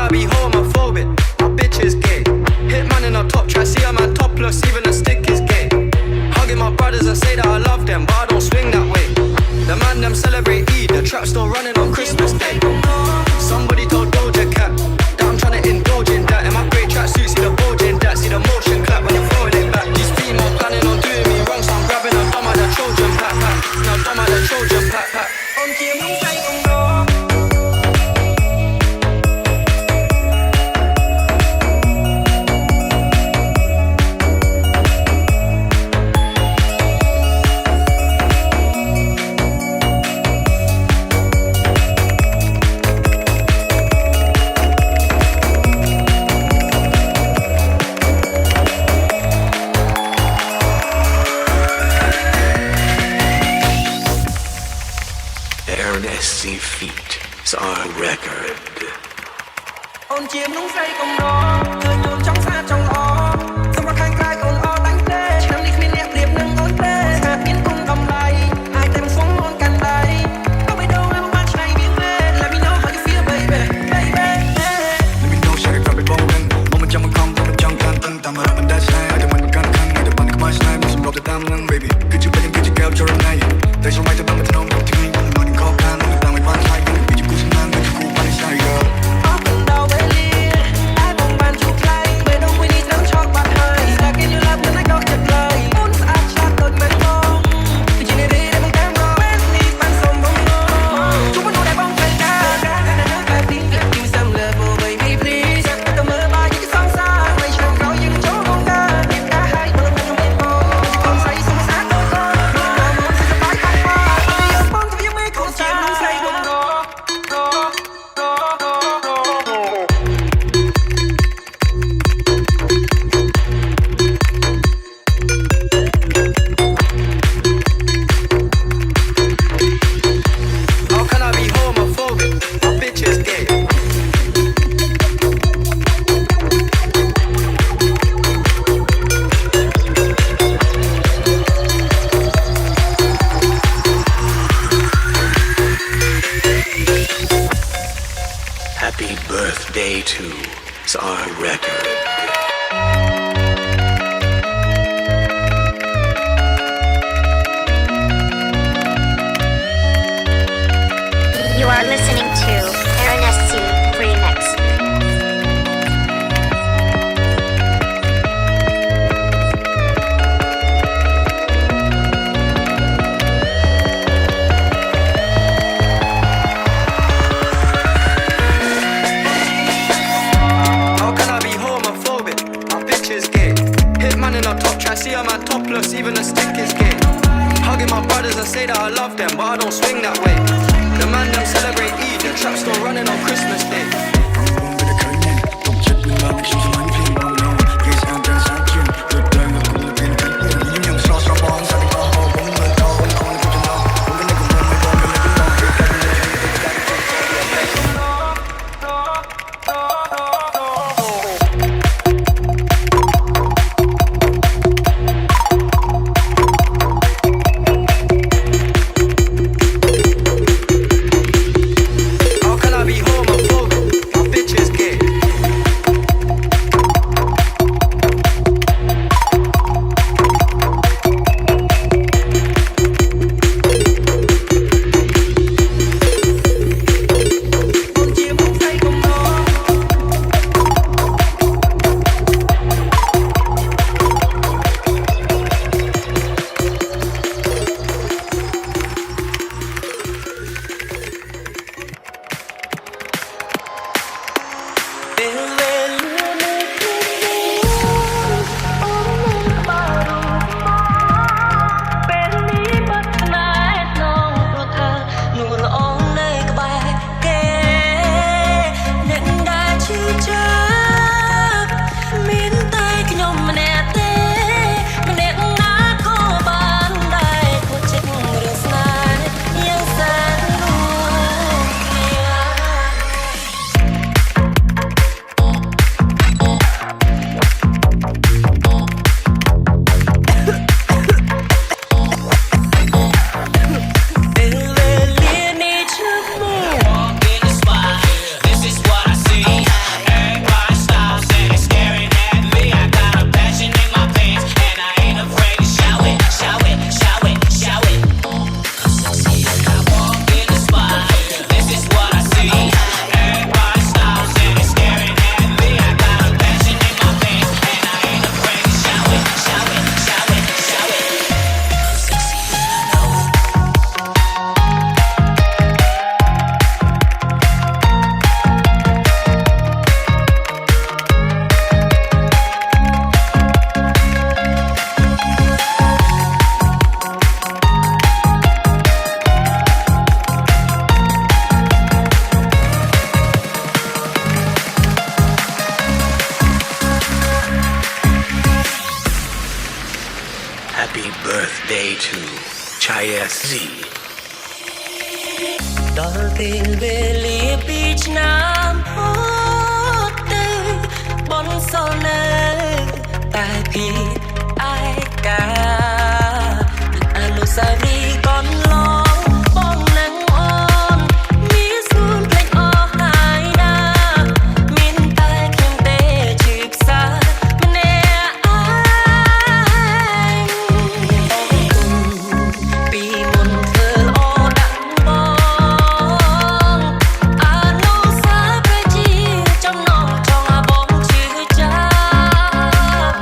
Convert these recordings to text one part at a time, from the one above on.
I be homophobic? My bitch is gay. Hitman in a top try see a man topless, even a stick is gay. Hugging my brothers and say that I love them, but I don't swing that way. The man them celebrate Eid, the trap still running on Christmas Day. Somebody told Doja Cat that I'm trying to indulge in that. In my grey tracksuit, see the bulge in that, see the motion clap when you're throwing it back. These females planning on doing me wrong, so I'm grabbing a dumb at the Trojan pack. Now dumb at the Trojan pack. On team, I'm saying feet is our record. On chiếm nung say cùng đó, thời chuồn trong xa trong ó, xong rồi khai khai còn ó đánh tê, năm đi khuyên đẹp điệp nâng ôn tê, hạt biến cùng cầm lại, ai thêm xuống môn canh lại, có biết đâu em bắt này biến lên, let me know how you feel baby, baby. Let me know shake it drop it rolling, moment trong không trong trong can tân tam mà mình đã sai, ai để mình can khăn, ai để bạn cái mai sai, mình dùng đọc để tam nâng baby, cứ chịu bên cứ chịu kéo cho hôm nay, tay số mai cho bạn mình thân ông thì mình nói khó khăn, mình ta mới ban sai, mình bị chịu cú sinh năng, mình chịu cú ban sai girl. Happy birthday to is our record. You are listening to RNSC Remix. See a man topless, even a stick is gay. Hugging my brothers and say that I love them, but I don't swing that way. The man them celebrate Eid, the trap still running on Christmas Day. CSZ ដល់ពេលវេលាពីឆ្នាំហត់ទៅបនសល់នៅតែពីឯកាអនុស្សាវរីយ៍កន្លងបងនឹងអូនមានសួនភ្លេចអស់ហើយណាមានតែខ្ញុំទេជឿផ្សាម្នាក់ឯងពីមុនធ្វើល្អដាក់បងអនុស្សាវរីយ៍ជាចំណងចង់ឲ្យបងជឿចាប់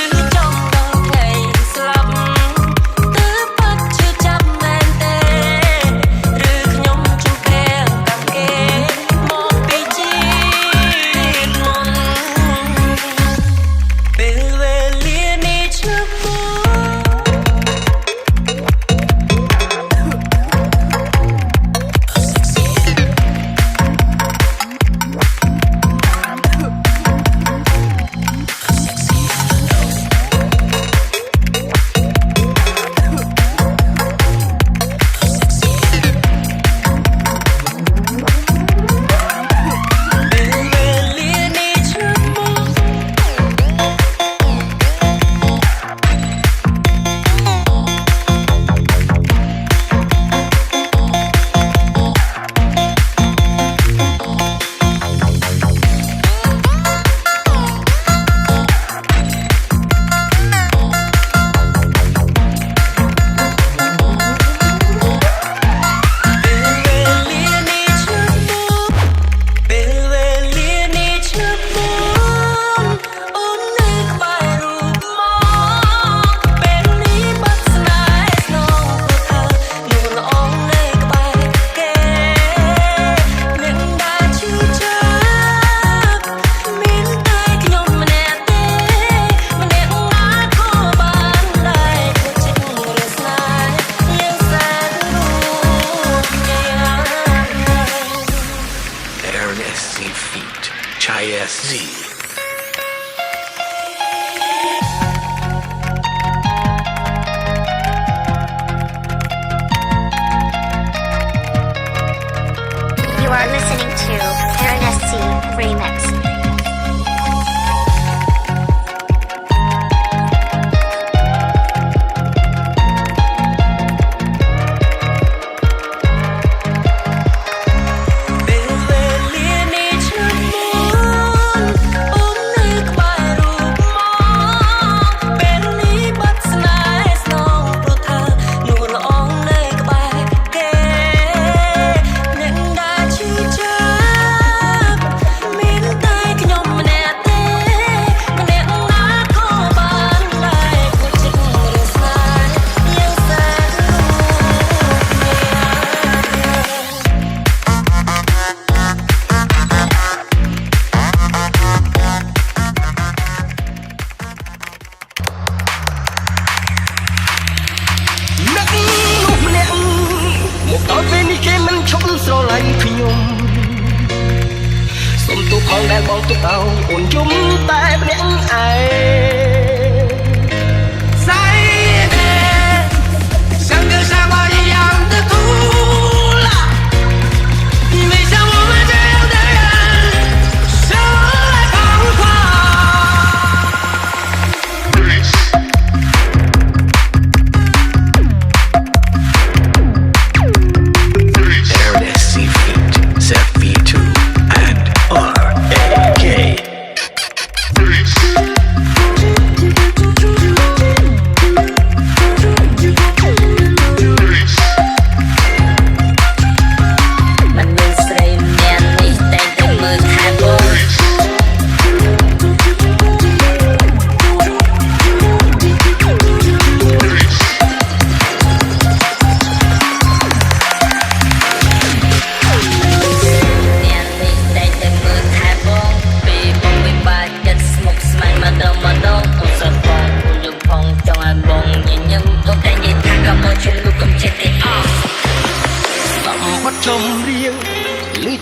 ឬចង់ដល់ថ្ងៃស្លាប់ទើបបាត់ជឿចាប់មែនទេឬខ្ញុំជឿតែកាន់គេមកពីជាតិមុនពេលវេលានេះឈប់មកCSZ You are listening to NSC Remix.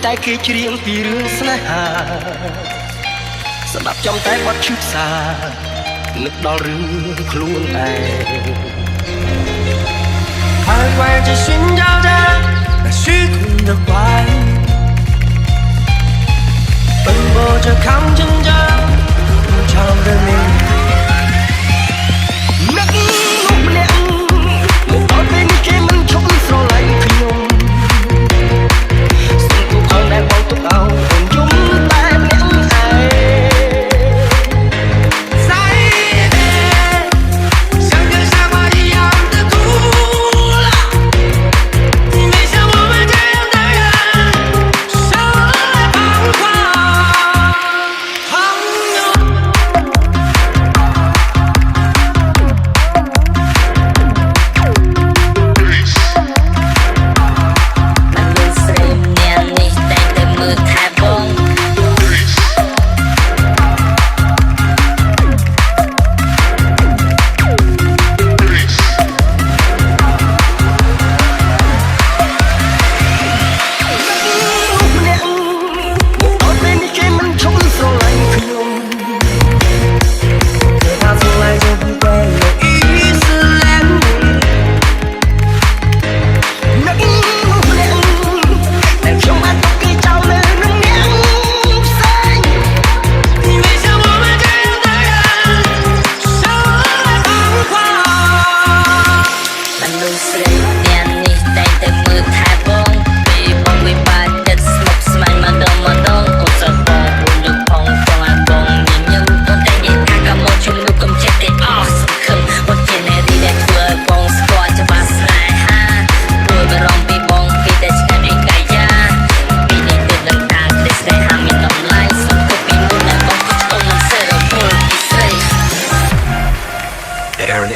តែគេច្រៀងពីរឿងស្នេហាស្ដាប់ចំតែបទឈឺផ្សានឹកដល់រឿងខ្លួនឯង徘徊着寻找着那虚空的怀，奔波着抗争着无常的命运。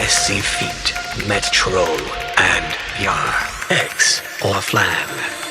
SC feet, Metro and Yar X or Flam.